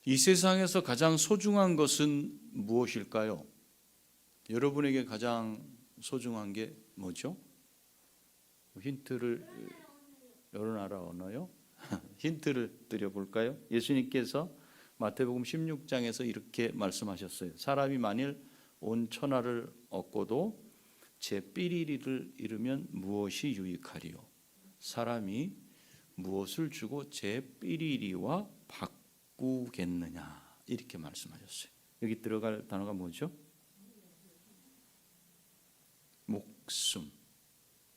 이 세상에서 가장 소중한 것은 무엇일까요? 여러분에게 가장 소중한 게 뭐죠? 힌트를, 여러 나라 언어요? 힌트를 드려볼까요? 예수님께서 마태복음 16장에서 이렇게 말씀하셨어요. 사람이 만일 온 천하를 얻고도 제 삐리리를 잃으면 무엇이 유익하리요? 사람이 무엇을 주고 제 삐리리와 바꾸겠느냐? 이렇게 말씀하셨어요. 여기 들어갈 단어가 뭐죠?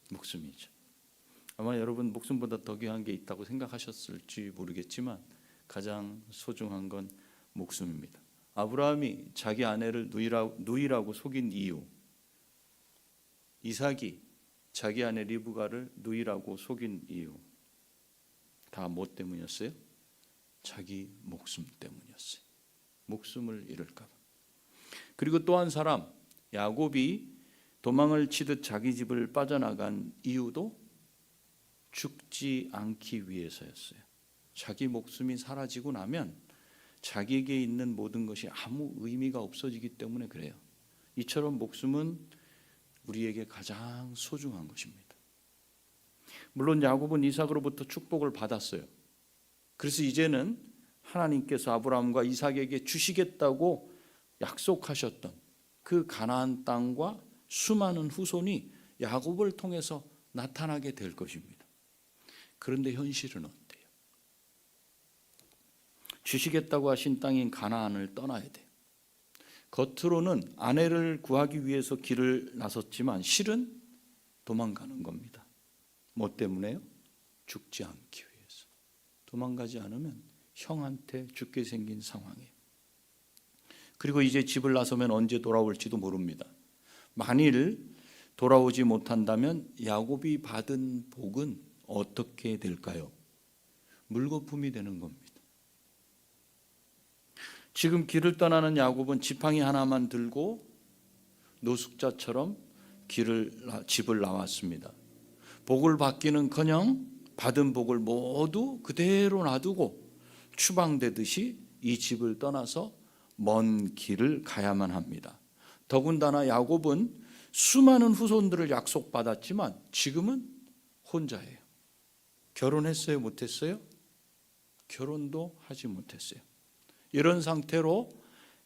목숨이죠. 아마 여러분 목숨보다 더 귀한 게 있다고 생각하셨을지 모르겠지만 가장 소중한 건 목숨입니다. 아브라함이 자기 아내를 누이라고 속인 이유, 이삭이 자기 아내 리브가를 누이라고 속인 이유, 다 뭐 때문이었어요? 자기 목숨 때문이었어요. 목숨을 잃을까 봐. 그리고 또 한 사람, 야곱이 도망을 치듯 자기 집을 빠져나간 이유도 죽지 않기 위해서였어요. 자기 목숨이 사라지고 나면 자기에게 있는 모든 것이 아무 의미가 없어지기 때문에 그래요. 이처럼 목숨은 우리에게 가장 소중한 것입니다. 물론 야곱은 이삭으로부터 축복을 받았어요. 그래서 이제는 하나님께서 아브라함과 이삭에게 주시겠다고 약속하셨던 그 가나안 땅과 수많은 후손이 야곱을 통해서 나타나게 될 것입니다. 그런데 현실은 어때요? 주시겠다고 하신 땅인 가나안을 떠나야 돼요. 겉으로는 아내를 구하기 위해서 길을 나섰지만 실은 도망가는 겁니다. 뭐 때문에요? 죽지 않기 위해서. 도망가지 않으면 형한테 죽게 생긴 상황이에요. 그리고 이제 집을 나서면 언제 돌아올지도 모릅니다. 만일 돌아오지 못한다면 야곱이 받은 복은 어떻게 될까요? 물거품이 되는 겁니다. 지금 길을 떠나는 야곱은 지팡이 하나만 들고 노숙자처럼 집을 나왔습니다. 복을 받기는커녕 받은 복을 모두 그대로 놔두고 추방되듯이 이 집을 떠나서 먼 길을 가야만 합니다. 더군다나 야곱은 수많은 후손들을 약속받았지만 지금은 혼자예요. 결혼했어요? 못했어요? 결혼도 하지 못했어요. 이런 상태로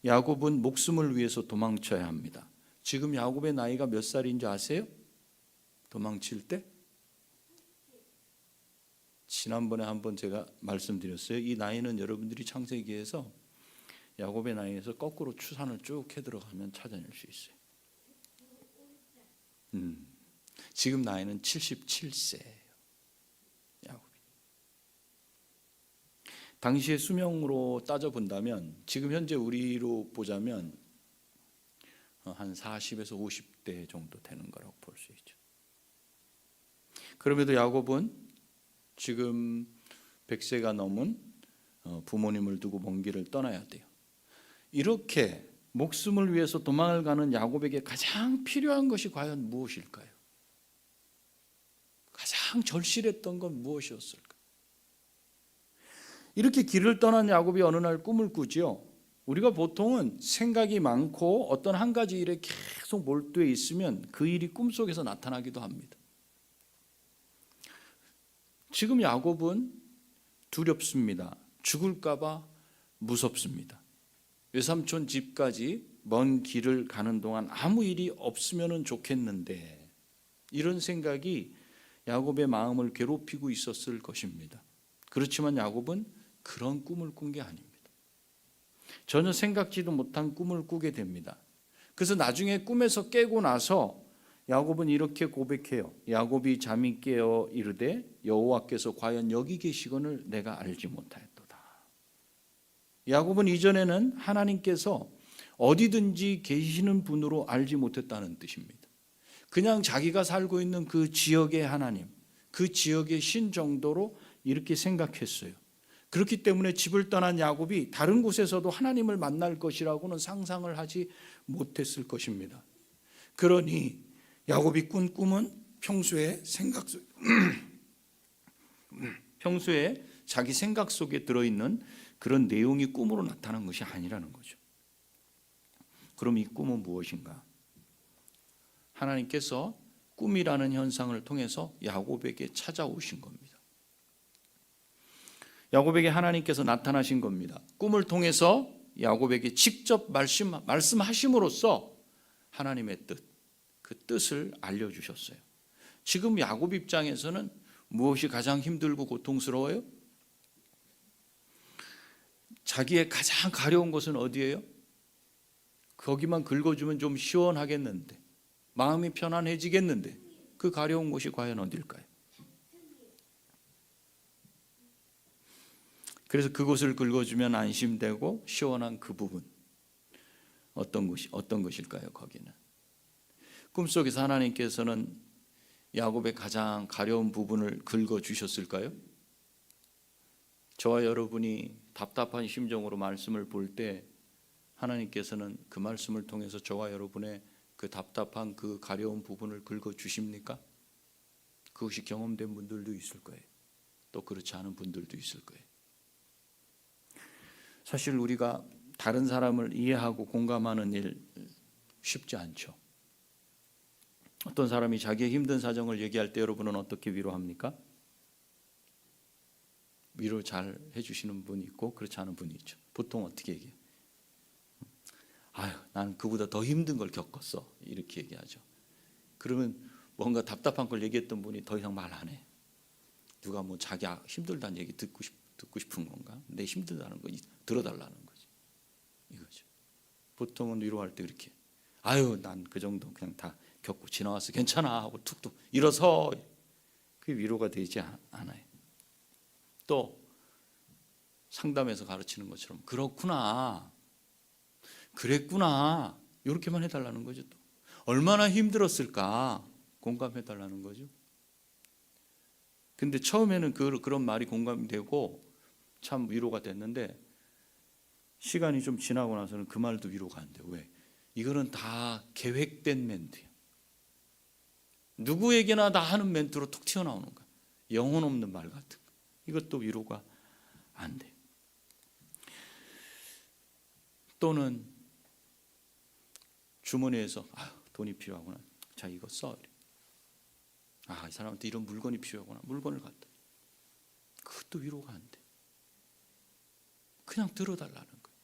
야곱은 목숨을 위해서 도망쳐야 합니다. 지금 야곱의 나이가 몇 살인지 아세요? 도망칠 때? 지난번에 한번 제가 말씀드렸어요. 이 나이는 여러분들이 창세기에서 야곱의 나이에서 거꾸로 추산을 쭉 해 들어가면 찾아낼 수 있어요. 지금 나이는 77세예요. 야곱이. 당시의 수명으로 따져본다면 지금 현재 우리로 보자면 한 40에서 50대 정도 되는 거라고 볼 수 있죠. 그럼에도 야곱은 지금 100세가 넘은 부모님을 두고 먼 길을 떠나야 돼요. 이렇게 목숨을 위해서 도망을 가는 야곱에게 가장 필요한 것이 과연 무엇일까요? 가장 절실했던 건 무엇이었을까? 이렇게 길을 떠난 야곱이 어느 날 꿈을 꾸죠. 우리가 보통은 생각이 많고 어떤 한 가지 일에 계속 몰두해 있으면 그 일이 꿈속에서 나타나기도 합니다. 지금 야곱은 두렵습니다. 죽을까 봐 무섭습니다. 외삼촌 집까지 먼 길을 가는 동안 아무 일이 없으면 좋겠는데 이런 생각이 야곱의 마음을 괴롭히고 있었을 것입니다. 그렇지만 야곱은 그런 꿈을 꾼 게 아닙니다. 전혀 생각지도 못한 꿈을 꾸게 됩니다. 그래서 나중에 꿈에서 깨고 나서 야곱은 이렇게 고백해요. 야곱이 잠이 깨어 이르되 여호와께서 과연 여기 계시거늘 내가 알지 못하였도다. 야곱은 이전에는 하나님께서 어디든지 계시는 분으로 알지 못했다는 뜻입니다. 그냥 자기가 살고 있는 그 지역의 하나님, 그 지역의 신 정도로 이렇게 생각했어요. 그렇기 때문에 집을 떠난 야곱이 다른 곳에서도 하나님을 만날 것이라고는 상상을 하지 못했을 것입니다. 그러니 야곱이 꾼 꿈은 평소에 자기 생각 속에 들어있는 그런 내용이 꿈으로 나타난 것이 아니라는 거죠. 그럼 이 꿈은 무엇인가? 하나님께서 꿈이라는 현상을 통해서 야곱에게 찾아오신 겁니다. 야곱에게 하나님께서 나타나신 겁니다. 꿈을 통해서 야곱에게 직접 말씀하심으로써 하나님의 뜻, 그 뜻을 알려주셨어요. 지금 야곱 입장에서는 무엇이 가장 힘들고 고통스러워요? 자기의 가장 가려운 곳은 어디예요? 거기만 긁어주면 좀 시원하겠는데, 마음이 편안해지겠는데, 그 가려운 곳이 과연 어딜까요? 그래서 그곳을 긁어주면 안심되고 시원한 그 부분, 어떤 것일까요? 거기는 꿈속에서 하나님께서는 야곱의 가장 가려운 부분을 긁어주셨을까요? 저와 여러분이 답답한 심정으로 말씀을 볼 때 하나님께서는 그 말씀을 통해서 저와 여러분의 그 답답한 그 가려운 부분을 긁어주십니까? 그것이 경험된 분들도 있을 거예요. 또 그렇지 않은 분들도 있을 거예요. 사실 우리가 다른 사람을 이해하고 공감하는 일 쉽지 않죠. 어떤 사람이 자기의 힘든 사정을 얘기할 때 여러분은 어떻게 위로합니까? 위로 잘 해주시는 분이 있고 그렇지 않은 분이 있죠. 보통 어떻게 얘기해요? 아유, 나는 그보다 더 힘든 걸 겪었어, 이렇게 얘기하죠. 그러면 뭔가 답답한 걸 얘기했던 분이 더 이상 말 안 해. 누가 뭐 자기 힘들다는 얘기 듣고 싶은 건가? 내 힘들다는 거 들어달라는 거지, 이거죠. 보통은 위로할 때 이렇게, 아유, 난 그 정도 그냥 다 겪고 지나왔어, 괜찮아 하고 툭툭 일어서. 그게 위로가 되지 않아요. 또 상담에서 가르치는 것처럼 그렇구나, 그랬구나, 이렇게만 해달라는 거죠. 또 얼마나 힘들었을까 공감해달라는 거죠. 근데 처음에는 그런 말이 공감이 되고 참 위로가 됐는데 시간이 좀 지나고 나서는 그 말도 위로가 안 돼요. 왜? 이거는 다 계획된 멘트예요. 누구에게나 다 하는 멘트로 툭 튀어나오는 거야. 영혼 없는 말 같은 거. 이것도 위로가 안 돼요. 또는 주머니에서 돈이 필요하구나, 자 이거 써. 이 사람한테 이런 물건이 필요하구나, 물건을 갖다. 그것도 위로가 안 돼. 그냥 들어달라는 거예요.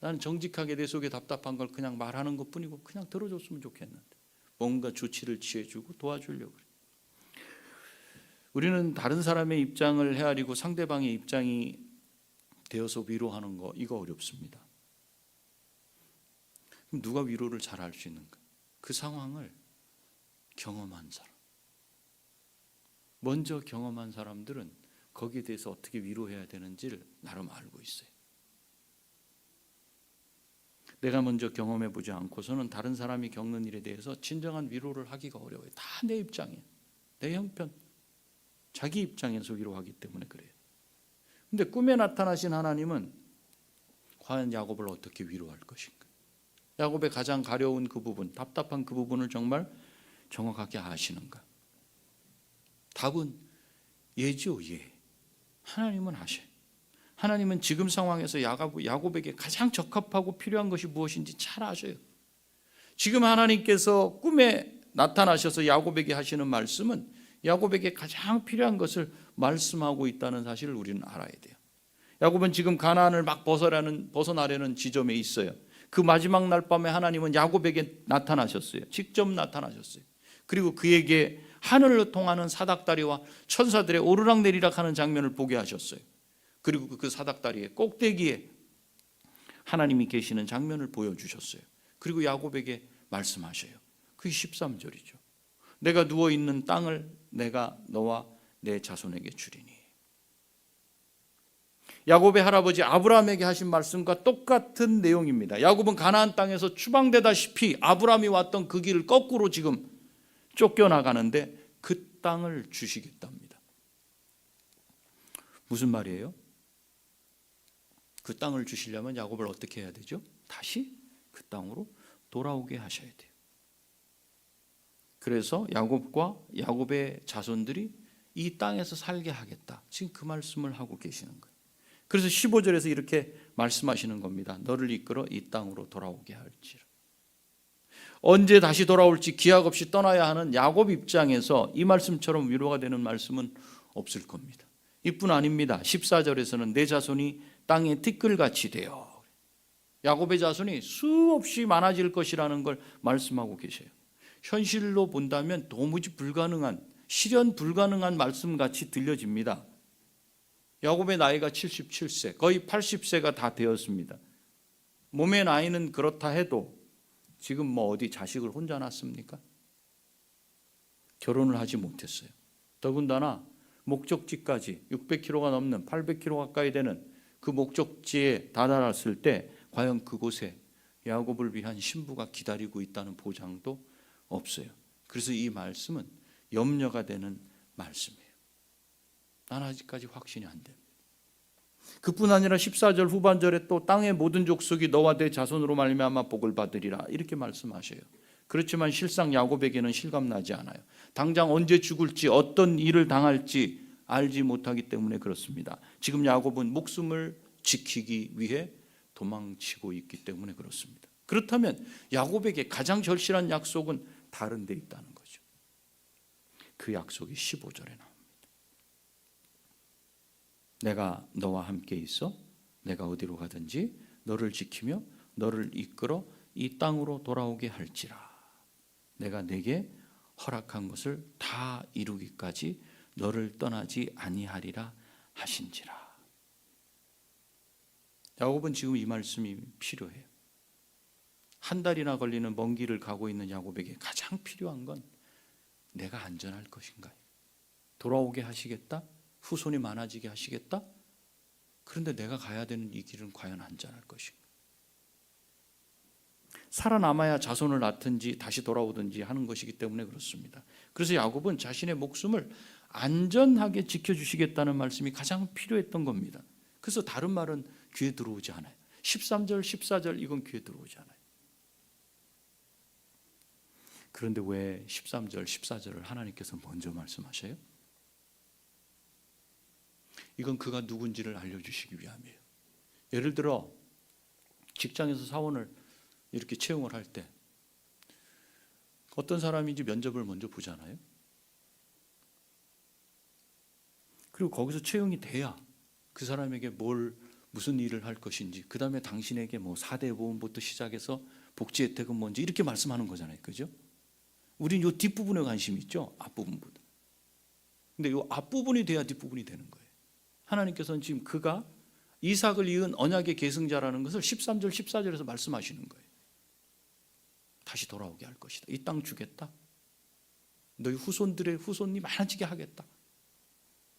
나는 정직하게 내 속에 답답한 걸 그냥 말하는 것뿐이고 그냥 들어줬으면 좋겠는데 뭔가 조치를 취해주고 도와주려고 그래요. 우리는 다른 사람의 입장을 헤아리고 상대방의 입장이 되어서 위로하는 거, 이거 어렵습니다. 그럼 누가 위로를 잘 할 수 있는가? 그 상황을 경험한 사람, 먼저 경험한 사람들은 거기에 대해서 어떻게 위로해야 되는지를 나름 알고 있어요. 내가 먼저 경험해 보지 않고서는 다른 사람이 겪는 일에 대해서 진정한 위로를 하기가 어려워요. 다 내 입장이에요. 내 형편, 자기 입장에서 위로하기 때문에 그래요. 근데 꿈에 나타나신 하나님은 과연 야곱을 어떻게 위로할 것인가? 야곱의 가장 가려운 그 부분, 답답한 그 부분을 정말 정확하게 아시는가? 답은 예죠, 예. 하나님은 아셔요. 하나님은 지금 상황에서 야곱에게 가장 적합하고 필요한 것이 무엇인지 잘 아셔요. 지금 하나님께서 꿈에 나타나셔서 야곱에게 하시는 말씀은 야곱에게 가장 필요한 것을 말씀하고 있다는 사실을 우리는 알아야 돼요. 야곱은 지금 가나안을 막 벗어나려는 지점에 있어요. 그 마지막 날 밤에 하나님은 야곱에게 나타나셨어요. 직접 나타나셨어요. 그리고 그에게 하늘로 통하는 사닥다리와 천사들의 오르락내리락 하는 장면을 보게 하셨어요. 그리고 그 사닥다리의 꼭대기에 하나님이 계시는 장면을 보여주셨어요. 그리고 야곱에게 말씀하셔요. 그게 13절이죠. 내가 누워있는 땅을 내가 너와 내 자손에게 주리니. 야곱의 할아버지 아브라함에게 하신 말씀과 똑같은 내용입니다. 야곱은 가나안 땅에서 추방되다시피 아브라함이 왔던 그 길을 거꾸로 지금 쫓겨나가는데 그 땅을 주시겠답니다. 무슨 말이에요? 그 땅을 주시려면 야곱을 어떻게 해야 되죠? 다시 그 땅으로 돌아오게 하셔야 돼요. 그래서 야곱과 야곱의 자손들이 이 땅에서 살게 하겠다, 지금 그 말씀을 하고 계시는 거예요. 그래서 15절에서 이렇게 말씀하시는 겁니다. 너를 이끌어 이 땅으로 돌아오게 할지라. 언제 다시 돌아올지 기약 없이 떠나야 하는 야곱 입장에서 이 말씀처럼 위로가 되는 말씀은 없을 겁니다. 이뿐 아닙니다. 14절에서는 내 자손이 땅에 티끌같이 되어, 야곱의 자손이 수없이 많아질 것이라는 걸 말씀하고 계세요. 현실로 본다면 도무지 불가능한, 실현 불가능한 말씀같이 들려집니다. 야곱의 나이가 77세, 거의 80세가 다 되었습니다. 몸의 나이는 그렇다 해도 지금 뭐 어디 자식을 혼자 낳습니까? 결혼을 하지 못했어요. 더군다나 목적지까지 600km가 넘는 800km 가까이 되는 그 목적지에 다다랐을 때 과연 그곳에 야곱을 위한 신부가 기다리고 있다는 보장도 없어요. 그래서 이 말씀은 염려가 되는 말씀이에요. 난 아직까지 확신이 안 됩니다. 그뿐 아니라 14절 후반절에 또 땅의 모든 족속이 너와 내 자손으로 말미암아 복을 받으리라 이렇게 말씀하셔요. 그렇지만 실상 야곱에게는 실감나지 않아요. 당장 언제 죽을지 어떤 일을 당할지 알지 못하기 때문에 그렇습니다. 지금 야곱은 목숨을 지키기 위해 도망치고 있기 때문에 그렇습니다. 그렇다면 야곱에게 가장 절실한 약속은 다른 데 있다는 거죠. 그 약속이 15절에 나옵니다. 내가 너와 함께 있어 내가 어디로 가든지 너를 지키며 너를 이끌어 이 땅으로 돌아오게 할지라. 내가 내게 허락한 것을 다 이루기까지 너를 떠나지 아니하리라 하신지라. 야곱은 지금 이 말씀이 필요해요. 한 달이나 걸리는 먼 길을 가고 있는 야곱에게 가장 필요한 건 내가 안전할 것인가요? 돌아오게 하시겠다? 후손이 많아지게 하시겠다? 그런데 내가 가야 되는 이 길은 과연 안전할 것인가? 살아남아야 자손을 낳든지 다시 돌아오든지 하는 것이기 때문에 그렇습니다. 그래서 야곱은 자신의 목숨을 안전하게 지켜주시겠다는 말씀이 가장 필요했던 겁니다. 그래서 다른 말은 귀에 들어오지 않아요. 13절, 14절 이건 귀에 들어오지 않아요. 그런데 왜 13절, 14절을 하나님께서 먼저 말씀하셔요? 이건 그가 누군지를 알려주시기 위함이에요. 예를 들어 직장에서 사원을 이렇게 채용을 할 때 어떤 사람인지 면접을 먼저 보잖아요. 그리고 거기서 채용이 돼야 그 사람에게 무슨 일을 할 것인지, 그 다음에 당신에게 뭐 4대 보험부터 시작해서 복지 혜택은 뭔지 이렇게 말씀하는 거잖아요. 그죠? 우린 이 뒷부분에 관심이 있죠. 앞부분보다. 근데 이 앞부분이 돼야 뒷부분이 되는 거예요. 하나님께서는 지금 그가 이삭을 이은 언약의 계승자라는 것을 13절, 14절에서 말씀하시는 거예요. 다시 돌아오게 할 것이다. 이 땅 주겠다. 너희 후손들의 후손이 많아지게 하겠다.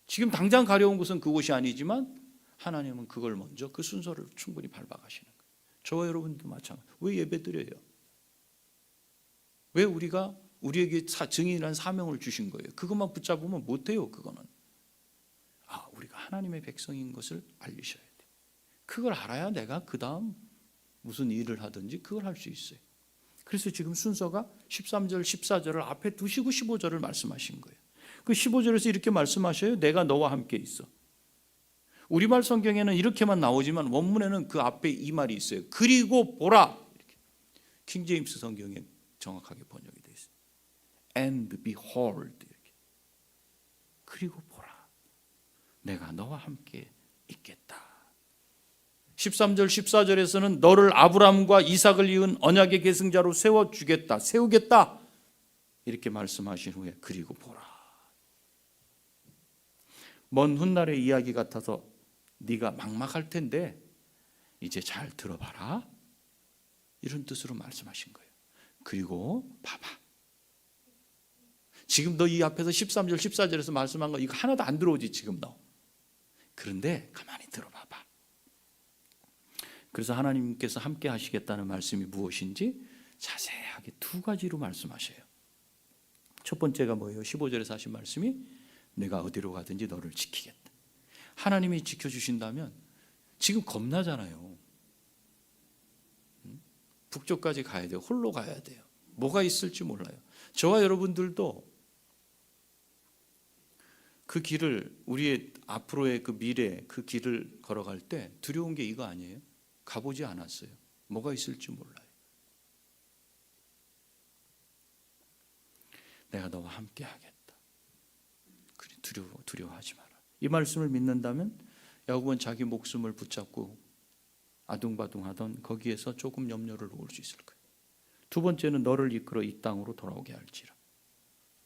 지금 당장 가려운 곳은 그곳이 아니지만 하나님은 그걸 먼저 그 순서를 충분히 밟아가시는 거예요. 저와 여러분도 마찬가지. 왜 예배드려요? 왜 우리에게 증인이라는 사명을 주신 거예요? 그것만 붙잡으면 못해요. 그거는. 우리가 하나님의 백성인 것을 알리셔야 돼요. 그걸 알아야 내가 그 다음 무슨 일을 하든지 그걸 할 수 있어요. 그래서 지금 순서가 13절, 14절을 앞에 두시고 15절을 말씀하신 거예요. 그 15절에서 이렇게 말씀하셔요. 내가 너와 함께 있어. 우리말 성경에는 이렇게만 나오지만 원문에는 그 앞에 이 말이 있어요. 그리고 보라. 이렇게. 킹 제임스 성경에 정확하게 번역이 되어 있어요. And behold. 이렇게. 그리고 보라. 내가 너와 함께 있겠다. 13절 14절에서는 너를 아브람과 이삭을 이은 언약의 계승자로 세워주겠다. 세우겠다. 이렇게 말씀하신 후에 그리고 보라. 먼 훗날의 이야기 같아서 네가 막막할 텐데 이제 잘 들어봐라. 이런 뜻으로 말씀하신 거예요. 그리고 봐봐. 지금 너 이 앞에서 13절 14절에서 말씀한 거 이거 하나도 안 들어오지 지금 너. 그런데 가만히 들어봐봐. 그래서 하나님께서 함께 하시겠다는 말씀이 무엇인지 자세하게 두 가지로 말씀하셔요. 첫 번째가 뭐예요? 15절에서 하신 말씀이 내가 어디로 가든지 너를 지키겠다. 하나님이 지켜주신다면 지금 겁나잖아요. 북쪽까지 가야 돼요. 홀로 가야 돼요. 뭐가 있을지 몰라요. 저와 여러분들도 그 길을 우리의 앞으로의 그 미래, 그 길을 걸어갈 때 두려운 게 이거 아니에요? 가보지 않았어요. 뭐가 있을지 몰라요. 내가 너와 함께 하겠다. 그래, 두려워하지 마라. 이 말씀을 믿는다면 야곱은 자기 목숨을 붙잡고 아둥바둥하던 거기에서 조금 염려를 놓을 수 있을 거예요. 두 번째는 너를 이끌어 이 땅으로 돌아오게 할지라.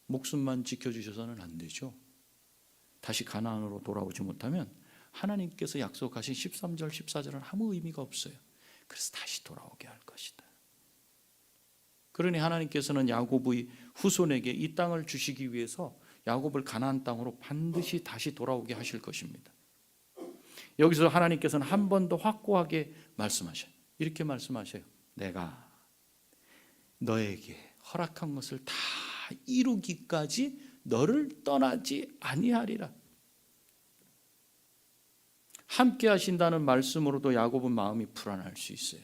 목숨만 지켜주셔서는 안 되죠. 다시 가나안으로 돌아오지 못하면 하나님께서 약속하신 13절 14절은 아무 의미가 없어요. 그래서 다시 돌아오게 할 것이다. 그러니 하나님께서는 야곱의 후손에게 이 땅을 주시기 위해서 야곱을 가나안 땅으로 반드시 다시 돌아오게 하실 것입니다. 여기서 하나님께서는 한 번 더 확고하게 말씀하셔요. 이렇게 말씀하셔요. 내가 너에게 허락한 것을 다 이루기까지 너를 떠나지 아니하리라. 함께 하신다는 말씀으로도 야곱은 마음이 불안할 수 있어요.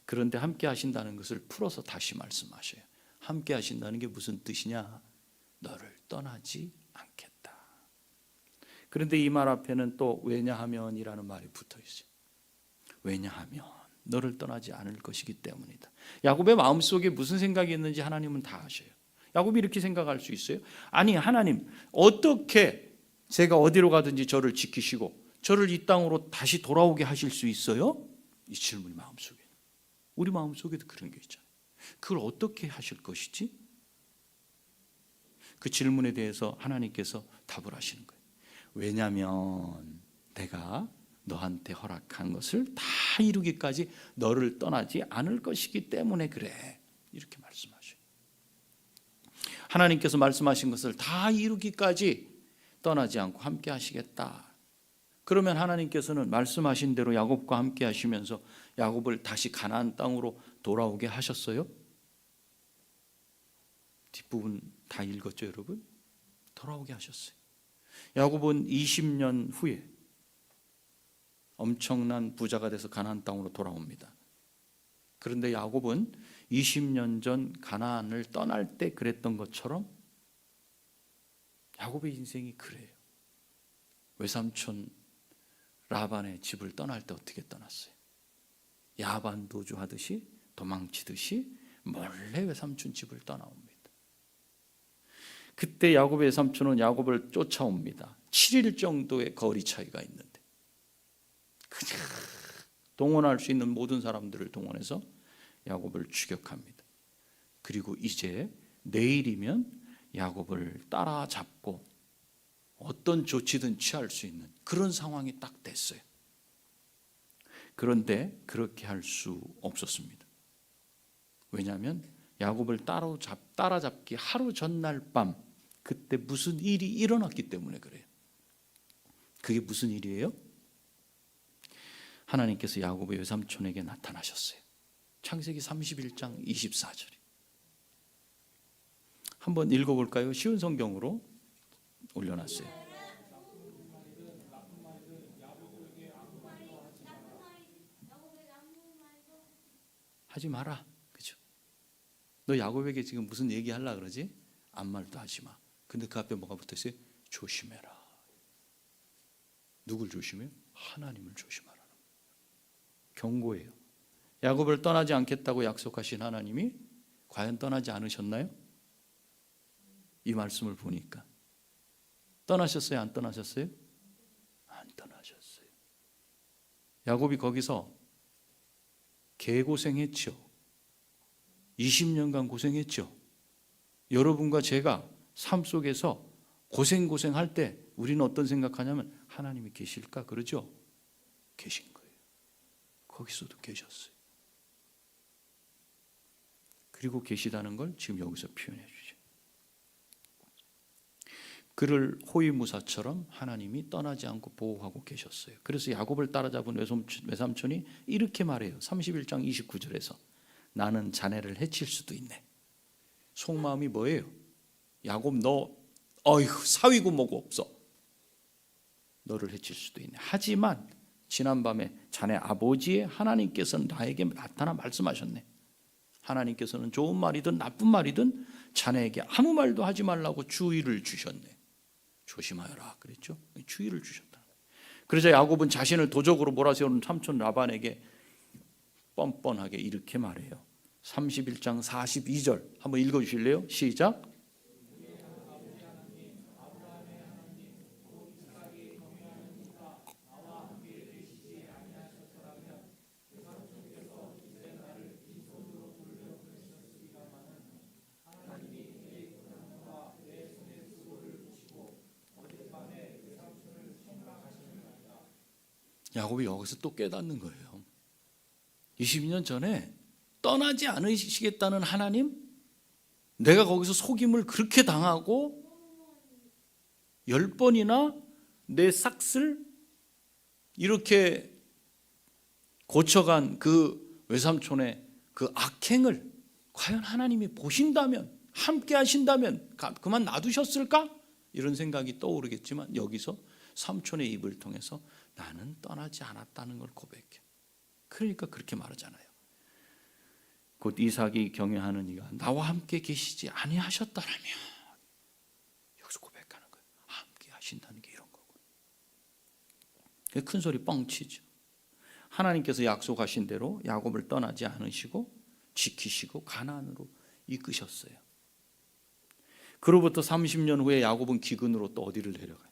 그런데 함께 하신다는 것을 풀어서 다시 말씀하셔요. 함께 하신다는 게 무슨 뜻이냐? 너를 떠나지 않겠다. 그런데 이 말 앞에는 또 왜냐하면이라는 말이 붙어 있어요. 왜냐하면 너를 떠나지 않을 것이기 때문이다. 야곱의 마음속에 무슨 생각이 있는지 하나님은 다 아셔요. 야곱이 이렇게 생각할 수 있어요? 아니 하나님, 어떻게 제가 어디로 가든지 저를 지키시고 저를 이 땅으로 다시 돌아오게 하실 수 있어요? 이 질문이 마음속에, 우리 마음속에도 그런 게 있잖아요. 그걸 어떻게 하실 것이지? 그 질문에 대해서 하나님께서 답을 하시는 거예요. 왜냐하면 내가 너한테 허락한 것을 다 이루기까지 너를 떠나지 않을 것이기 때문에 그래. 이렇게 말씀하셔요. 하나님께서 말씀하신 것을 다 이루기까지 떠나지 않고 함께 하시겠다. 그러면 하나님께서는 말씀하신 대로 야곱과 함께 하시면서 야곱을 다시 가나안 땅으로 돌아오게 하셨어요? 뒷부분 다 읽었죠, 여러분? 돌아오게 하셨어요. 야곱은 20년 후에 엄청난 부자가 돼서 가나안 땅으로 돌아옵니다. 그런데 야곱은 20년 전 가나안을 떠날 때 그랬던 것처럼 야곱의 인생이 그래요. 외삼촌 라반의 집을 떠날 때 어떻게 떠났어요? 야반도주 하듯이 도망치듯이 몰래 외삼촌 집을 떠나옵니다. 그때 야곱의 외삼촌은 야곱을 쫓아옵니다. 7일 정도의 거리 차이가 있는데 그냥 동원할 수 있는 모든 사람들을 동원해서 야곱을 추격합니다. 그리고 이제 내일이면 야곱을 따라잡고 어떤 조치든 취할 수 있는 그런 상황이 딱 됐어요. 그런데 그렇게 할 수 없었습니다. 왜냐하면 야곱을 따라잡기 하루 전날 밤 그때 무슨 일이 일어났기 때문에 그래요. 그게 무슨 일이에요? 하나님께서 야곱의 외삼촌에게 나타나셨어요. 창세기 31장 24절이. 한번 읽어볼까요? 쉬운 성경으로 올려놨어요. 하지 마라. 그죠? 너 야곱에게 지금 무슨 얘기하려고 그러지? 아무 말도 하지 마. 근데 그 앞에 뭐가 붙어있어요? 조심해라. 누굴 조심해요? 하나님을 조심하라는 경고예요. 야곱을 떠나지 않겠다고 약속하신 하나님이 과연 떠나지 않으셨나요? 이 말씀을 보니까 떠나셨어요? 안 떠나셨어요? 안 떠나셨어요. 야곱이 거기서 개고생했죠. 20년간 고생했죠. 여러분과 제가 삶 속에서 고생할 때 우리는 어떤 생각하냐면 하나님이 계실까? 그러죠? 계신 거예요. 거기서도 계셨어요. 그리고 계시다는 걸 지금 여기서 표현해 주죠. 그를 호위무사처럼 하나님이 떠나지 않고 보호하고 계셨어요. 그래서 야곱을 따라잡은 외삼촌이 이렇게 말해요. 31장 29절에서 나는 자네를 해칠 수도 있네. 속마음이 뭐예요? 야곱 너 어이구 사위고 뭐고 없어. 너를 해칠 수도 있네. 하지만 지난밤에 자네 아버지의 하나님께서는 나에게 나타나 말씀하셨네. 하나님께서는 좋은 말이든 나쁜 말이든 자네에게 아무 말도 하지 말라고 주의를 주셨네. 조심하여라 그랬죠. 주의를 주셨다. 그러자 야곱은 자신을 도적으로 몰아세우는 삼촌 라반에게 뻔뻔하게 이렇게 말해요. 31장 42절 한번 읽어주실래요? 시작. 야곱이 여기서 또 깨닫는 거예요. 22년 전에 떠나지 않으시겠다는 하나님, 내가 거기서 속임을 그렇게 당하고 10번이나 내 삭슬 이렇게 고쳐간 그 외삼촌의 그 악행을 과연 하나님이 보신다면, 함께 하신다면 그만 놔두셨을까? 이런 생각이 떠오르겠지만 여기서 삼촌의 입을 통해서 나는 떠나지 않았다는 걸 고백해. 그러니까 그렇게 말하잖아요. 곧 이삭이 경외하는 이가 나와 함께 계시지 아니하셨다라면, 여기서 고백하는 거예요. 함께 하신다는 게 이런 거고. 큰 소리 뻥치죠. 하나님께서 약속하신 대로 야곱을 떠나지 않으시고 지키시고 가나안으로 이끄셨어요. 그로부터 30년 후에 야곱은 기근으로 또 어디를 내려가요?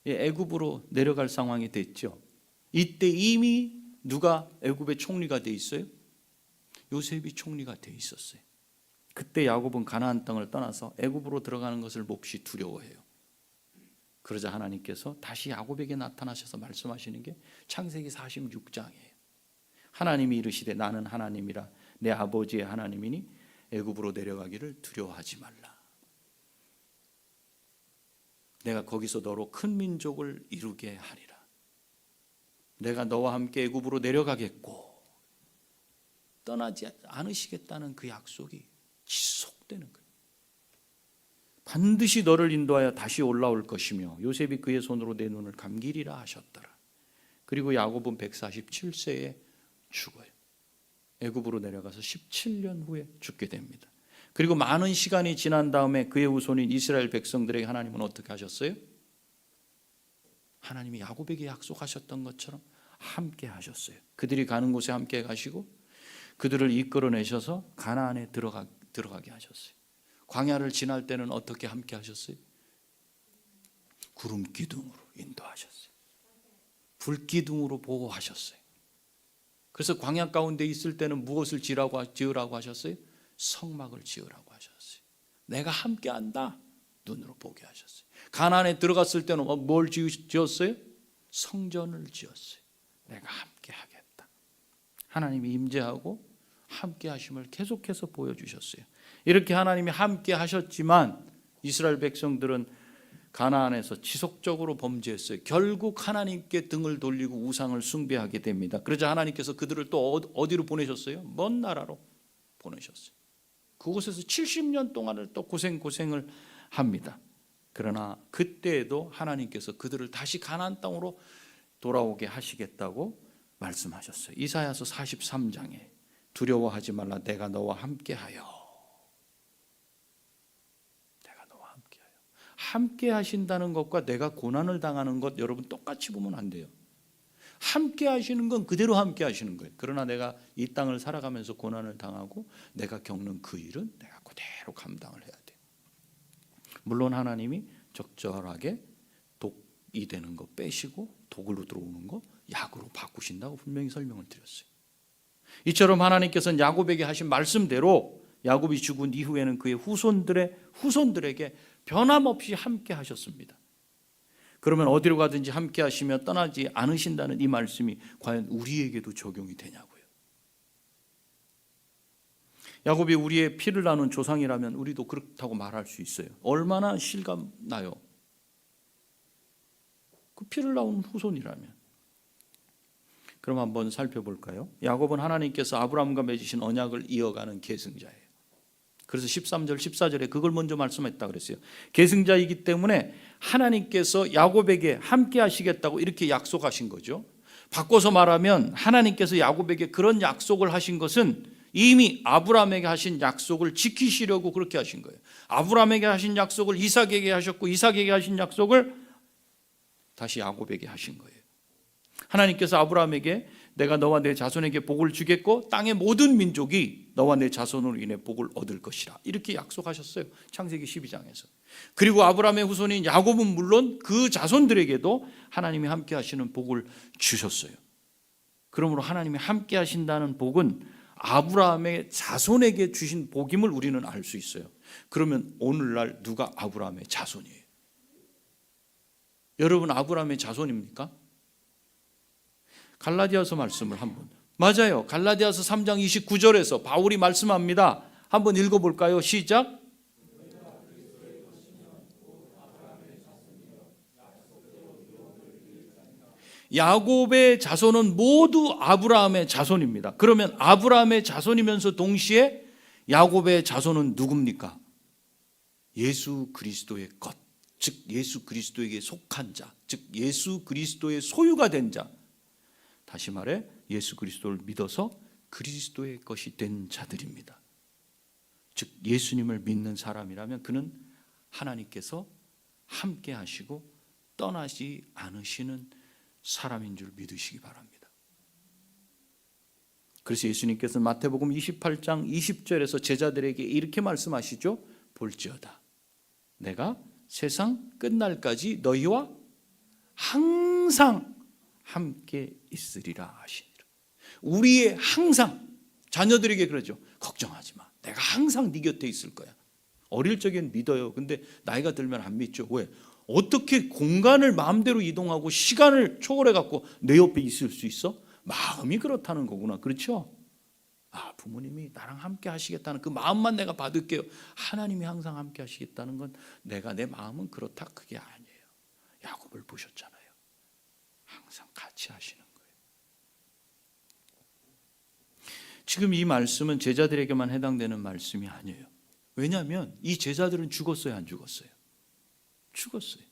애굽으로 내려갈 상황이 됐죠. 이때 이미 누가 애굽의 총리가 돼 있어요? 요셉이 총리가 돼 있었어요. 그때 야곱은 가나안 땅을 떠나서 애굽으로 들어가는 것을 몹시 두려워해요. 그러자 하나님께서 다시 야곱에게 나타나셔서 말씀하시는 게 창세기 46장이에요. 하나님이 이르시되 나는 하나님이라 내 아버지의 하나님이니 애굽으로 내려가기를 두려워하지 말라. 내가 거기서 너로 큰 민족을 이루게 하리라. 내가 너와 함께 애굽으로 내려가겠고 떠나지 않으시겠다는 그 약속이 지속되는 거예요. 반드시 너를 인도하여 다시 올라올 것이며 요셉이 그의 손으로 내 눈을 감기리라 하셨더라. 그리고 야곱은 147세에 죽어요. 애굽으로 내려가서 17년 후에 죽게 됩니다. 그리고 많은 시간이 지난 다음에 그의 후손인 이스라엘 백성들에게 하나님은 어떻게 하셨어요? 하나님이 야곱에게 약속하셨던 것처럼 함께 하셨어요. 그들이 가는 곳에 함께 가시고 그들을 이끌어내셔서 가나안에 들어가게 하셨어요. 광야를 지날 때는 어떻게 함께 하셨어요? 구름 기둥으로 인도하셨어요. 불기둥으로 보호하셨어요. 그래서 광야 가운데 있을 때는 무엇을 지으라고 하셨어요? 성막을 지으라고 하셨어요. 내가 함께 한다. 눈으로 보게 하셨어요. 가나안에 들어갔을 때는 뭘 지었어요? 성전을 지었어요. 내가 함께 하겠다. 하나님이 임재하고 함께 하심을 계속해서 보여주셨어요. 이렇게 하나님이 함께 하셨지만 이스라엘 백성들은 가나안에서 지속적으로 범죄했어요. 결국 하나님께 등을 돌리고 우상을 숭배하게 됩니다. 그러자 하나님께서 그들을 또 어디로 보내셨어요? 먼 나라로 보내셨어요. 그곳에서 70년 동안을 또 고생을 합니다. 그러나 그때에도 하나님께서 그들을 다시 가나안 땅으로 돌아오게 하시겠다고 말씀하셨어요. 이사야서 43장에 두려워하지 말라 내가 너와 함께하여. 내가 너와 함께하여. 함께 하신다는 것과 내가 고난을 당하는 것 여러분 똑같이 보면 안 돼요. 함께 하시는 건 그대로 함께 하시는 거예요. 그러나 내가 이 땅을 살아가면서 고난을 당하고 내가 겪는 그 일은 내가 그대로 감당을 해야 돼요. 물론 하나님이 적절하게 독이 되는 거 빼시고 독으로 들어오는 거 약으로 바꾸신다고 분명히 설명을 드렸어요. 이처럼 하나님께서는 야곱에게 하신 말씀대로 야곱이 죽은 이후에는 그의 후손들에게 변함없이 함께 하셨습니다. 그러면 어디로 가든지 함께 하시며 떠나지 않으신다는 이 말씀이 과연 우리에게도 적용이 되냐고요. 야곱이 우리의 피를 나눈 조상이라면 우리도 그렇다고 말할 수 있어요. 얼마나 실감나요? 그 피를 나눈 후손이라면. 그럼 한번 살펴볼까요? 야곱은 하나님께서 아브라함과 맺으신 언약을 이어가는 계승자예요. 그래서 13절 14절에 그걸 먼저 말씀했다 그랬어요. 계승자이기 때문에 하나님께서 야곱에게 함께 하시겠다고 이렇게 약속하신 거죠. 바꿔서 말하면 하나님께서 야곱에게 그런 약속을 하신 것은 이미 아브라함에게 하신 약속을 지키시려고 그렇게 하신 거예요. 아브라함에게 하신 약속을 이삭에게 하셨고, 이삭에게 하신 약속을 다시 야곱에게 하신 거예요. 하나님께서 아브라함에게 내가 너와 내 자손에게 복을 주겠고 땅의 모든 민족이 너와 내 자손으로 인해 복을 얻을 것이라, 이렇게 약속하셨어요. 창세기 12장에서. 그리고 아브라함의 후손인 야곱은 물론 그 자손들에게도 하나님이 함께 하시는 복을 주셨어요. 그러므로 하나님이 함께 하신다는 복은 아브라함의 자손에게 주신 복임을 우리는 알 수 있어요. 그러면 오늘날 누가 아브라함의 자손이에요? 여러분, 아브라함의 자손입니까? 갈라디아서 말씀을 한번, 맞아요, 갈라디아서 3장 29절에서 바울이 말씀합니다. 한번 읽어볼까요? 시작. 야곱의 자손은 모두 아브라함의 자손입니다. 그러면 아브라함의 자손이면서 동시에 야곱의 자손은 누굽니까? 예수 그리스도의 것, 즉 예수 그리스도에게 속한 자, 즉 예수 그리스도의 소유가 된 자, 다시 말해 예수 그리스도를 믿어서 그리스도의 것이 된 자들입니다. 즉 예수님을 믿는 사람이라면 그는 하나님께서 함께 하시고 떠나지 않으시는 사람인 줄 믿으시기 바랍니다. 그래서 예수님께서는 마태복음 28장 20절에서 제자들에게 이렇게 말씀하시죠. 볼지어다 내가 세상 끝날까지 너희와 항상 함께 있으리라 하시니라. 우리의 항상, 자녀들에게 그러죠. 걱정하지 마, 내가 항상 네 곁에 있을 거야. 어릴 적엔 믿어요. 근데 나이가 들면 안 믿죠. 왜? 어떻게 공간을 마음대로 이동하고 시간을 초월해 갖고 내 옆에 있을 수 있어? 마음이 그렇다는 거구나. 그렇죠? 아, 부모님이 나랑 함께 하시겠다는 그 마음만 내가 받을게요. 하나님이 항상 함께 하시겠다는 건 내가, 내 마음은 그렇다, 그게 아니에요. 야곱을 보셨잖아요. 항상 같이 하시는 거예요. 지금 이 말씀은 제자들에게만 해당되는 말씀이 아니에요. 왜냐하면 이 제자들은 죽었어요, 안 죽었어요? 죽었어요.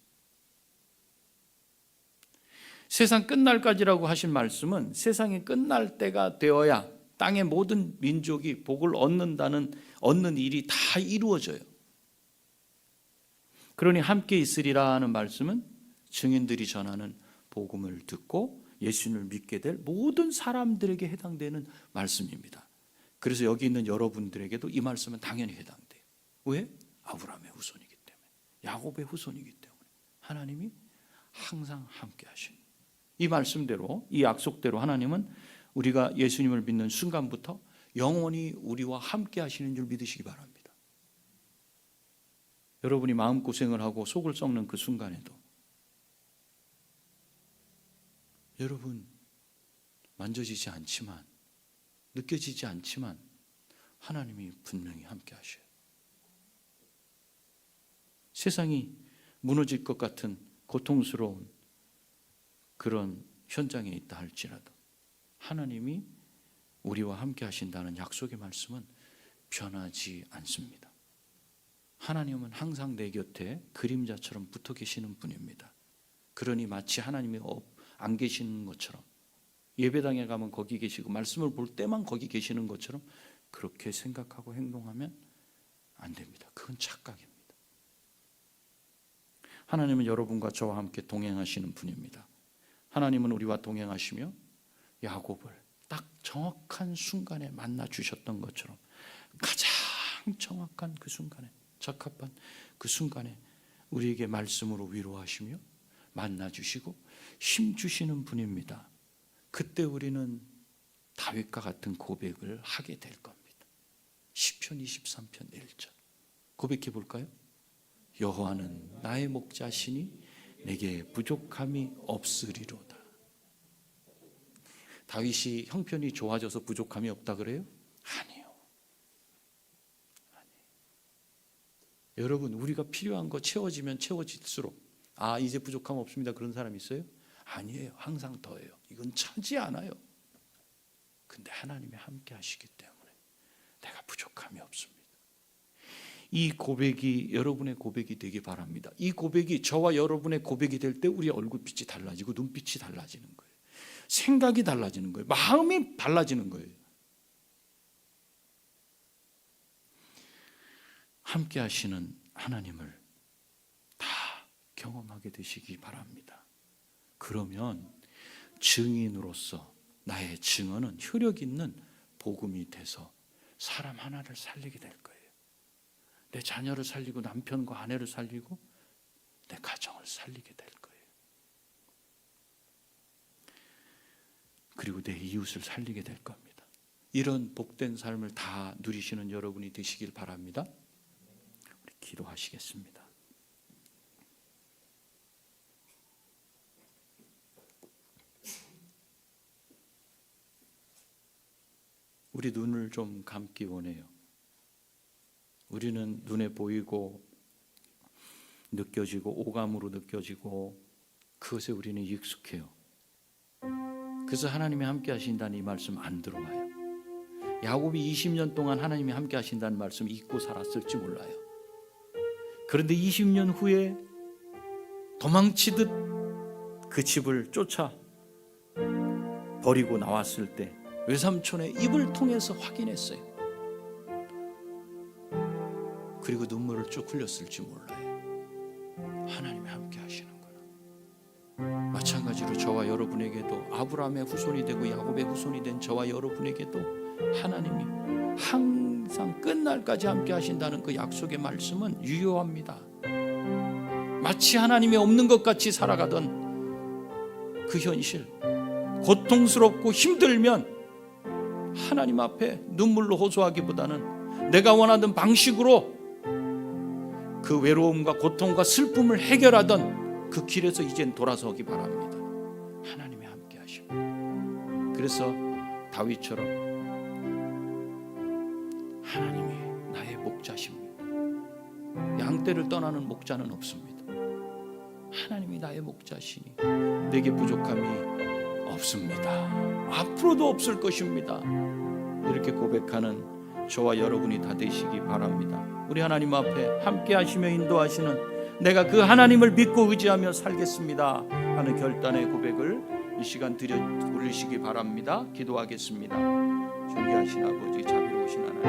세상 끝날까지라고 하신 말씀은 세상이 끝날 때가 되어야 땅의 모든 민족이 복을 얻는 일이 다 이루어져요. 그러니 함께 있으리라 하는 말씀은 증인들이 전하는 복음을 듣고 예수님을 믿게 될 모든 사람들에게 해당되는 말씀입니다. 그래서 여기 있는 여러분들에게도 이 말씀은 당연히 해당돼요. 왜? 아브라함의 후손이기 때문에, 야곱의 후손이기 때문에 하나님이 항상 함께 하시는 이 말씀대로, 이 약속대로 하나님은 우리가 예수님을 믿는 순간부터 영원히 우리와 함께 하시는 줄 믿으시기 바랍니다. 여러분이 마음고생을 하고 속을 썩는 그 순간에도 여러분 만져지지 않지만, 느껴지지 않지만 하나님이 분명히 함께 하셔요. 세상이 무너질 것 같은 고통스러운 그런 현장에 있다 할지라도 하나님이 우리와 함께 하신다는 약속의 말씀은 변하지 않습니다. 하나님은 항상 내 곁에 그림자처럼 붙어 계시는 분입니다. 그러니 마치 하나님이 안 계시는 것처럼, 예배당에 가면 거기 계시고 말씀을 볼 때만 거기 계시는 것처럼 그렇게 생각하고 행동하면 안 됩니다. 그건 착각입니다. 하나님은 여러분과 저와 함께 동행하시는 분입니다. 하나님은 우리와 동행하시며 야곱을 딱 정확한 순간에 만나 주셨던 것처럼 가장 정확한 그 순간에, 적합한 그 순간에 우리에게 말씀으로 위로하시며 만나 주시고 힘 주시는 분입니다. 그때 우리는 다윗과 같은 고백을 하게 될 겁니다. 시편 23편 1절 고백해 볼까요? 여호와는 나의 목자시니 내게 부족함이 없으리로다. 다윗이 형편이 좋아져서 부족함이 없다 그래요? 아니에요. 여러분, 우리가 필요한 거 채워지면 채워질수록 아, 이제 부족함 없습니다, 그런 사람 있어요? 아니에요. 항상 더해요. 이건 차지 않아요. 근데 하나님이 함께 하시기 때문에 내가 부족함이 없습니다. 이 고백이 여러분의 고백이 되기 바랍니다. 이 고백이 저와 여러분의 고백이 될 때 우리 얼굴빛이 달라지고 눈빛이 달라지는 거예요. 생각이 달라지는 거예요. 마음이 달라지는 거예요. 함께 하시는 하나님을 다 경험하게 되시기 바랍니다. 그러면 증인으로서 나의 증언은 효력 있는 복음이 돼서 사람 하나를 살리게 될 거예요. 내 자녀를 살리고 남편과 아내를 살리고 내 가정을 살리게 될 거예요. 그리고 내 이웃을 살리게 될 겁니다. 이런 복된 삶을 다 누리시는 여러분이 되시길 바랍니다. 우리 기도하시겠습니다. 우리 눈을 좀 감기 원해요. 우리는 눈에 보이고 느껴지고 오감으로 느껴지고 그것에 우리는 익숙해요. 그래서 하나님이 함께 하신다는 이 말씀 안 들어와요. 야곱이 20년 동안 하나님이 함께 하신다는 말씀 잊고 살았을지 몰라요. 그런데 20년 후에 도망치듯 그 집을 쫓아 버리고 나왔을 때 외삼촌의 입을 통해서 확인했어요. 그리고 눈물을 쭉 흘렸을지 몰라요. 하나님이 함께 하시는구나. 마찬가지로 저와 여러분에게도 아브라함의 후손이 되고 야곱의 후손이 된 저와 여러분에게도 하나님이 항상 끝날까지 함께 하신다는 그 약속의 말씀은 유효합니다. 마치 하나님이 없는 것 같이 살아가던 그 현실, 고통스럽고 힘들면 하나님 앞에 눈물로 호소하기보다는 내가 원하던 방식으로 그 외로움과 고통과 슬픔을 해결하던 그 길에서 이젠 돌아서기 바랍니다. 하나님이 함께 하십니다. 그래서 다윗처럼 하나님이 나의 목자십니다. 양떼를 떠나는 목자는 없습니다. 하나님이 나의 목자시니 내게 부족함이 없습니다. 앞으로도 없을 것입니다. 이렇게 고백하는 저와 여러분이 다 되시기 바랍니다. 우리 하나님 앞에 함께 하시며 인도하시는 내가 그 하나님을 믿고 의지하며 살겠습니다 하는 결단의 고백을 이 시간 올리시기 바랍니다. 기도하겠습니다. 존귀하신 아버지, 자비로우신 하나님,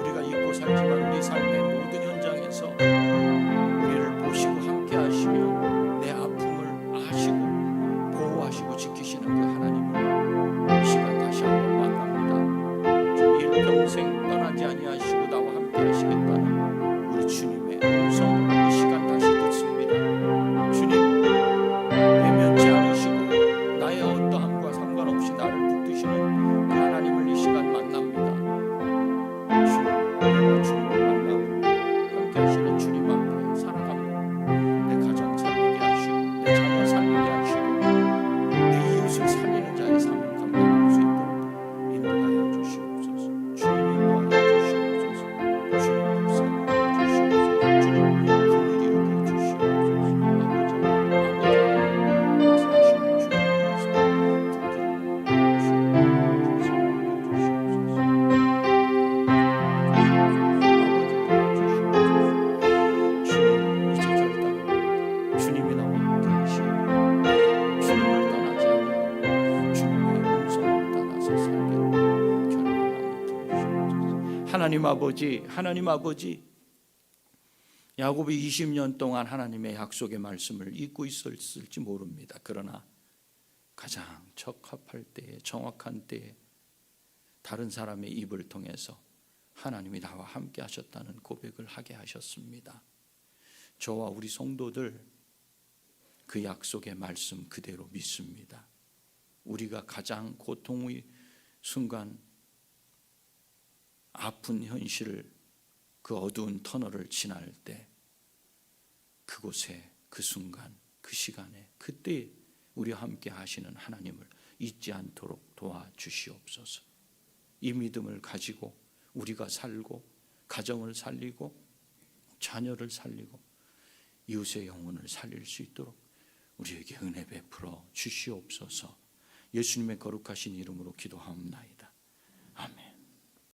우리가 잊고 살지만 우리 삶의 모든 현장에서 우리를 보시고 함께 하시며 내 아픔을 아시고 보호하시고 지키시는 그 하나님을 이 시간 다시 한번 만납니다. 주 일평생 떠나지 아니하시고 나와 함께 하시겠다는 우리 주님의 음성을 이 시간 다시 듣습니다. 주님, 외면치 않으시고 나의 어떠함과 상관없이 나를 붙드시는 그 하나님을 이 시간 만납니다. 주님, 내가 주님을 만나고 함께 하시는 주님 앞에 살아갑니다. 내 가정 살리게 하시고 내 자녀 살리게 하시고 내 이웃을 살리는 자의 삶을 감당할 수 있도록 인도하여 주시옵소서. 주님 인도하여 주시옵소서. 주님 불쌍하여 주시옵소서. 주님 긍휼히 여겨 주시옵소서. 역사하시는 주님께서 주님 이제 결단합니다. 주님이 나와 함께 하시고 주님을 떠나지 않고 주님의 음성을 따라서 살기로 결단하게 도와주시옵소서. 하나님 아버지, 야곱이 20년 동안 하나님의 약속의 말씀을 잊고 있었을지 모릅니다. 그러나 가장 적합할 때에, 정확한 때에 다른 사람의 입을 통해서 하나님이 나와 함께 하셨다는 고백을 하게 하셨습니다. 저와 우리 성도들 그 약속의 말씀 그대로 믿습니다. 우리가 가장 고통의 순간, 아픈 현실을, 그 어두운 터널을 지날 때 그곳에, 그 순간, 그 시간에, 그때 우리와 함께 하시는 하나님을 잊지 않도록 도와주시옵소서. 이 믿음을 가지고 우리가 살고 가정을 살리고 자녀를 살리고 이웃의 영혼을 살릴 수 있도록 우리에게 은혜 베풀어 주시옵소서. 예수님의 거룩하신 이름으로 기도하옵나이다.